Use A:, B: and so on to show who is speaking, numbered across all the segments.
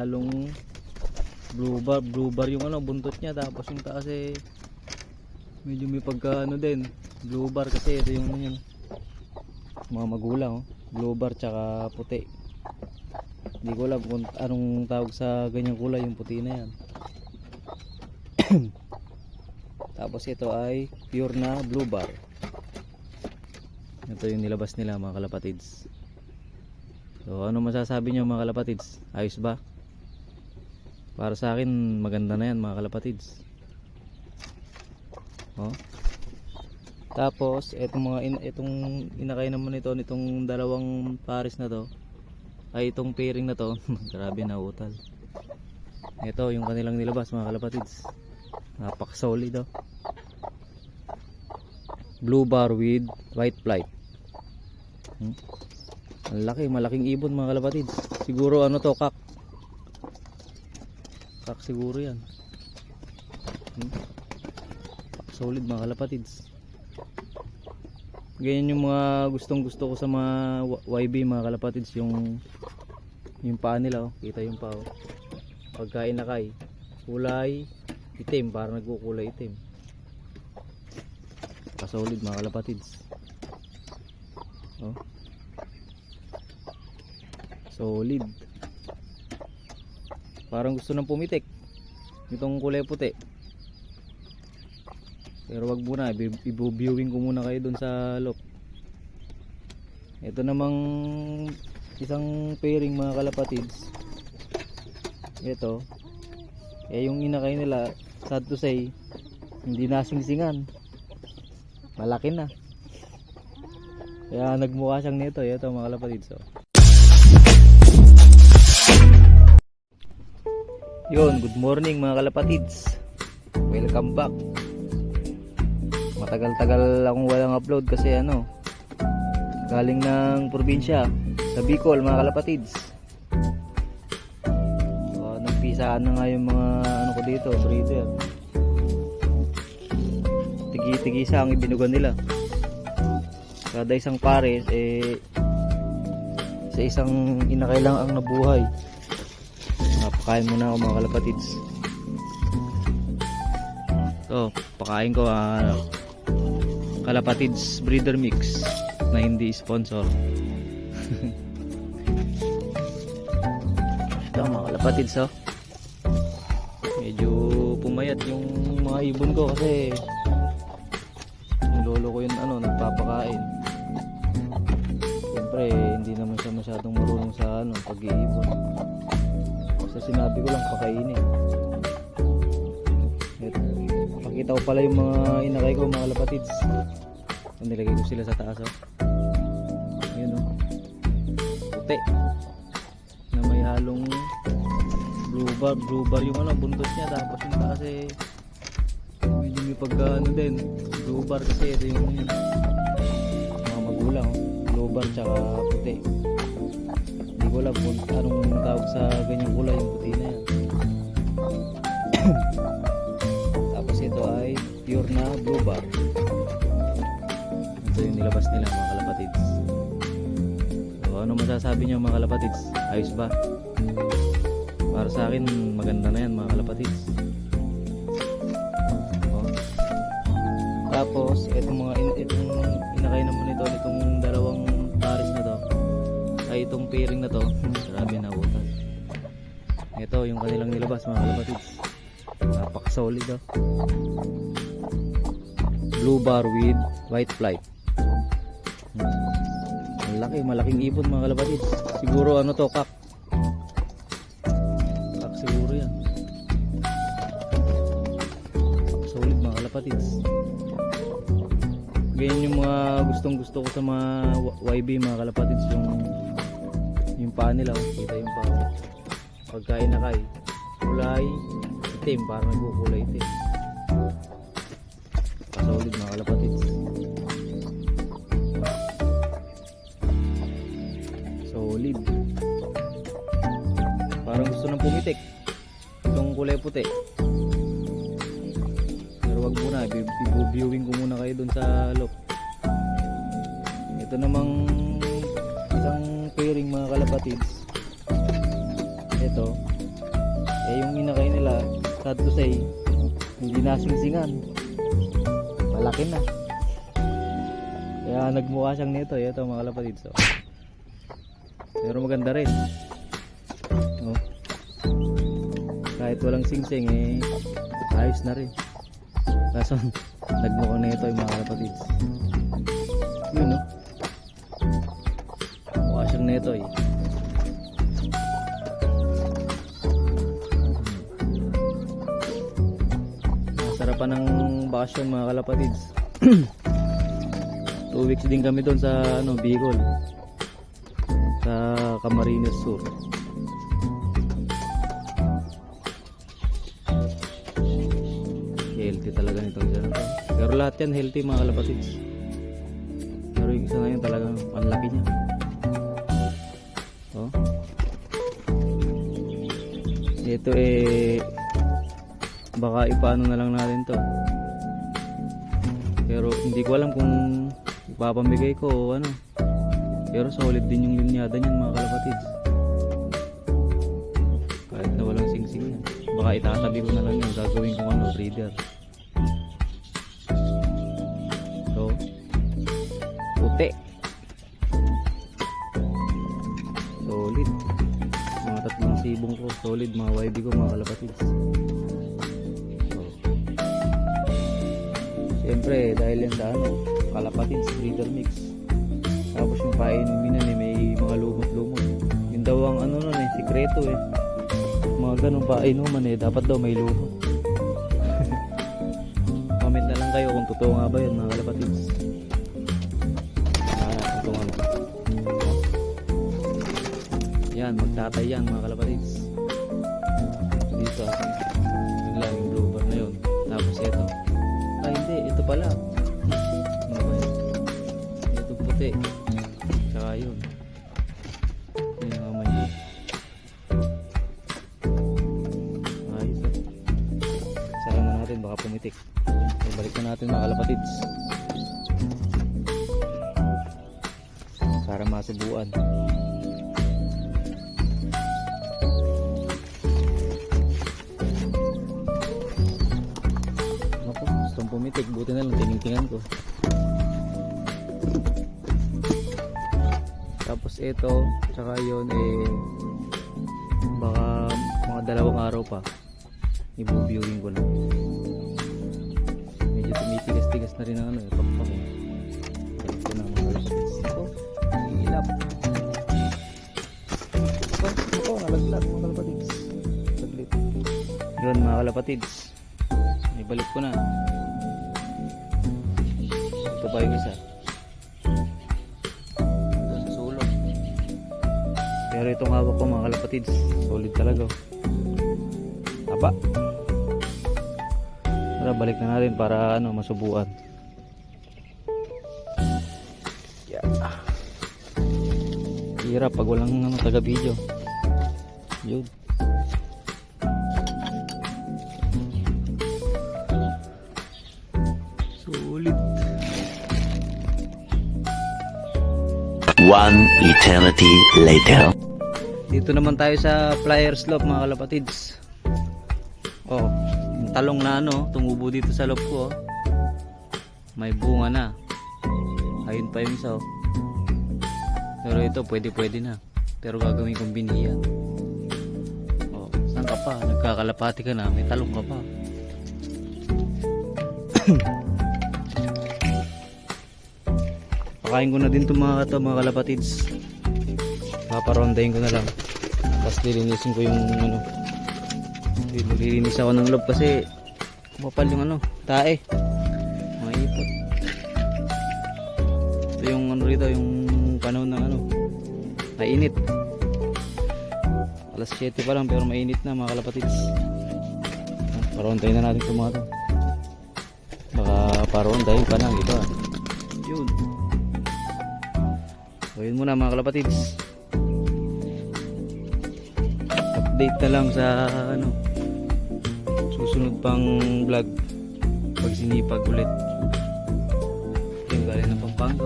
A: Halong blue bar yung buntot niya, tapos yung taas medyo may pagka din blue bar, kasi ito yung yun, mga magulang blue bar tsaka puti. Hindi ko alam kung anong tawag sa ganyang kulay, yung puti na yan. Tapos ito ay pure na blue bar. Ito yung nilabas nila, mga kalapatids. So ano masasabi niyo, mga kalapatids? Ayos ba? Para sa akin maganda na yan, mga kalapatids. Tapos itong inakay naman nitong dalawang pares na to, ay itong pairing na to. Grabe na utal. Ito yung kanilang nilabas, mga kalapatids. Napak solid blue bar with white flight. Ang laki, malaking ibon, mga kalapatids. Siguro to, kak siguro yan. Solid, mga kalapatids. Ganyan yung mga gustong gusto ko sa mga YB, mga kalapatids. Yung paa nila, kita yung paa, pagka inakay kulay itim, parang nagkukulay itim. Solid, mga kalapatids. Solid. Parang gusto nang pumitik itong kulay puti. Pero wag muna, i-viewing ko muna kayo dun sa loop. Ito namang isang pairing, mga kalapatids. Ito yung inakay nila, sad to say, hindi nasingsingan, malaki na, kaya nagmukha siyang nito. Ito, mga kalapatids. Yun, good morning, mga kalapatids. Welcome back. Matagal-tagal akong walang upload kasi galing ng probinsya sa Bicol, mga kalapatids. Nagpisaan na nga yung mga ko dito, breeder. Tigi-tigisa ang ibinugan nila. Kada isang pares sa isang inakay lang ang nabuhay. Pakain muna ako, mga kalapatids. Pakain ko kalapatids breeder mix na hindi sponsor. Ito, mga kalapatids. Medyo pumayat yung mga ibon ko kasi yung lolo ko yun nagpapakain. Siyempre hindi naman siya masyadong marunong sa pag-iibon. So sinabi ko lang pakainin. Pakita ko pala yung mga inakay ko, mga kalapatids. Nilagay ko sila sa taas. Ayun, puti na may halong blue bar yung buntot niya, tapos yung taas medyo may pagka din blue bar, kasi ito yung mga magulang blue bar tsaka puti. Hindi ko alam kung anong tawag sa ganyang kulay, yung puti na yan. Tapos ito ay pure na blue bar. Ito yung nilabas nila, mga kalapatids. So ano masasabi niyo, mga kalapatids? Ayos ba? Para sa akin maganda na yan, mga kalapatids. Tapos itong inakay naman itong dalawang pares na to, ay itong pairing na to. Grabe na utan. Ito yung kanilang nilabas, mga kalapatids. Napak solid. Blue bar with white flight. Malaking ibon, mga kalapatids. Siguro to, kak siguro yan. Solid, mga kalapatids. Ganyan yung mga gustong gusto ko sa mga YB, mga kalapatids. Yung paa nila, kita yung paa, pagka inakay kulay itim, parang nagkukulay itim. Solid, mga kalapatids. Solid. Parang gusto nang pumitik itong kulay puti. Pero wag muna, i-viewing ko muna kayo dun sa loop. Ito namang isang pairing, mga kalapatids. Ito Eh yung inakay nila, sad to say, hindi nasingsingan. Malaki na. Kaya nagmukha siyang nito. Ito mga kalapatid. So, pero maganda rin. Oh. Kahit walang singsing eh, ayos na rin. Kaso nagmukhang nito yung mga kalapatid. Yun no. Mukha siyang nito eh. Sarapan ng bakasyon mga kalapatids. 2 weeks din kami doon sa Bicol, sa Camarines Sur. Healthy talaga nitong isa na to. Pero lahat yan healthy mga kalapatids. Pero yung isa na yun talagang panlaki niya. Oh. Ito eh baka ipaano na lang natin to, pero hindi ko alam kung ipapamigay ko o ano, pero solid din yung linyada niyan mga kalapatids. Kahit na walang singsing yan, baka itatabi ko na lang yan, gagawin kong breeder. So puti, solid, mga 3 sibong ko solid, mga YB ko mga kalapatids. Siyempre dahil yan sa kalapatids breeder mix, tapos yung painumin na may mga lumot-lumot. Yun daw ang nun sikreto eh, mga ganun painuman dapat daw may lumot. Comment na lang kayo kung totoo nga ba yun mga kalapatids. Totoo nga ba yan, magtatay yan mga kalapatids. Dito yun lang yung blooper na yun, tapos ito hindi, ito pala. Ito puti. Tsaka yun. Yun ang may. Ayos eh. Sarang na natin, baka pumitik. So, balik na natin mga kalapatids. Para masubuan. Pumitik, buti na lang tiningtingan ko. Tapos ito, tsaka yun baka mga 2 araw pa ibu-viewing ko na. Medyo tumitigas-tigas na rin ang pagpako. Ito na mga kalapatids. Ito, ilap. Ito, nalaglag mga kalapatids. Saglit. Yun mga kalapatids, ibalik ko na. Ito pa yung isa doon sa sulok, pero itong hawak ko mga kalapatids solid talaga. Taba. Tara, balik na natin para masubuan. Yeah. Hirap pag walang taga video. Yun. Solid.
B: One eternity later.
A: Dito naman tayo sa flyer slope mga kalapatids. Oh, yung talong na tumubo dito sa loob ko. May bunga na. Ayun pa yung isa. Pero ito pwede na. Pero gagawin kong biniyan. Oh, saan ka pa? Nagkakalapati ka na, may talong ka pa. Pakain ko na din itong mga kalapatids. Paparondahin ko na lang. Tapos lilinisin ko yung lilinis ako ng loob kasi kumapal yung tae. Mga ipot. Ito yung rito, yung panahon ng mainit. Alas 7 pa lang pero mainit na mga kalapatids. Parondahin na natin itong mga to. Baka parondahin pa lang iba. Yun. So yun muna mga kalapatids. Update na lang sa susunod pang vlog pag sinipag ulit. Yung galing ng Pampanga.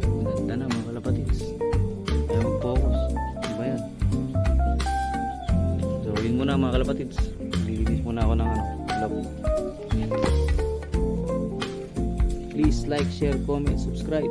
A: Maganda na mga kalapatids. Ayaw mag-focus. Diba yan? Yun muna mga kalapatids. Lilinis muna ako ng lab. Please like, share, comment, subscribe.